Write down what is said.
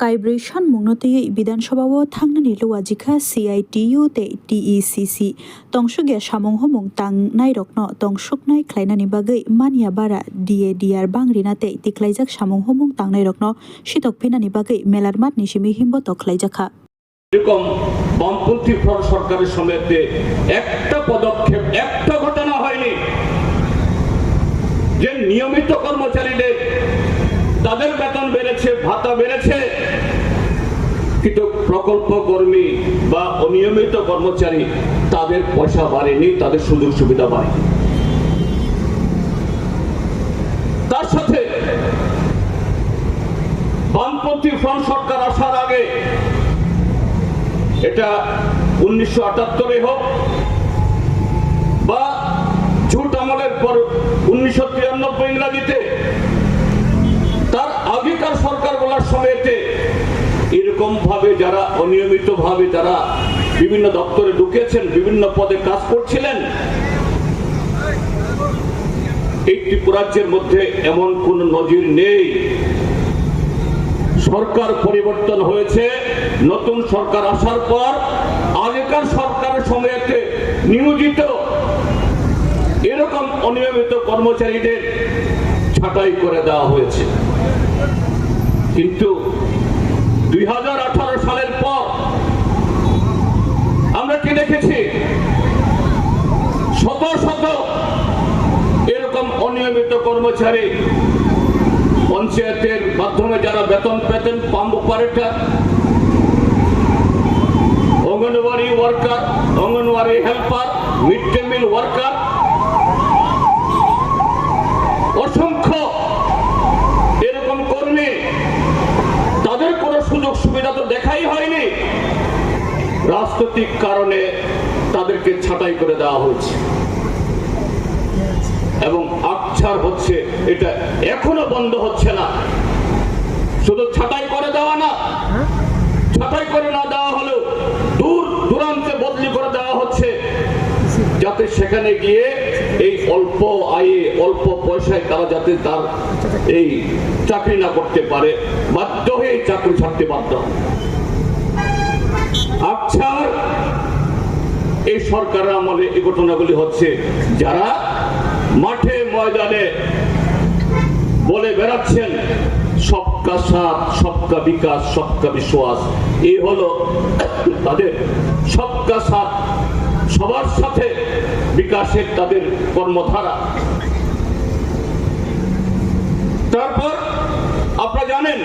কাইব্রেশন মুংনতयै বিধানসভাও থাंगनानै लवाजिखा CITU te TECC तंसुगे samung humung tangnai rokno तंसुकनाय ख्लायनानि bagै mania bara DADR bangrinaते tiklaijak samung humung tangnai rokno sitok phinani bagै melarmat ni simi himbo to ख्लायजाखा এরকম বামপন্থী front সরকারের সময়তে একটা পদক্ষেপ একটা ঘটনা হয়নি যে নিয়মিত কর্মচারীদের তাদের বেতন বেড়েছে ভাতা বেড়েছে কিন্তু প্রকল্প কর্মী বা অনিয়মিত কর্মচারী তাদের পয়সা বাড়েনি তাদের সুযোগ সুবিধা বাড়েনি তার সাথে বামপন্থী ফ্রন্ট সরকার আসার আগে এটা 1978 হোক বা ঝুট আমলের পর 1993 ইংরেজিতে তার আগেকার সরকারগুলোর সময়তে এরকম ভাবে যারা অনিয়মিত ভাবে যারা বিভিন্ন দপ্তরে ঢুকেছেন বিভিন্ন পদে কাজ করছিলেন এই ত্রিপুরাজ্যের মধ্যে এমন কোন নজির নেই সরকার পরিবর্তন হয়েছে নতুন সরকার আসার পর আগেকার সরকারের সময়তে নিয়োজিত এরকম অনিয়মিত কর্মচারীদের ছাঁটাই করে দেওয়া হয়েছে কিন্তু 2018 সালের পর আমরা কি দেখেছি শত শত এরকম অনিয়মিত কর্মচারী পঞ্চায়েতের মাধ্যমে যারা বেতন পেতেন pump operator anganwadi worker anganwadi helper mid day meal worker অসংখ্য এরকম কর্মী তাদের কোনো সুযোগ সুবিধা তো দেখাই হয়নি রাজনৈতিক কারণে তাদেরকে ছাঁটাই করে দেওয়া হয়েছে এবং আকছার হচ্ছে এটা এখনো বন্ধ হচ্ছে না শুধু ছাঁটাই করে দেওয়া না ছাঁটাই করে না দেওয়া হলেও দূর দূরান্তে বদলি করে দেওয়া হচ্ছে যাতে সেখানে গিয়ে এই অল্প আয়ে অল্প পয়সায় তারা যাতে তার এই চাকরি না করতে পারে বাধ্য হয়ে চাকরি ছাড়তে বাধ্য আকছার এই সরকারের আমলে এই ঘটনাগুলি হচ্ছে যারা মাঠে ময়দানে বলে বেড়াচ্ছেন সবকা সাথ সবকা বিকাশ সবকা বিশ্বাস এই হলো তাদের সবকা সাথ সবার সাথে বিকাশের তাদের কর্মধারা তারপর আপনারা জানেন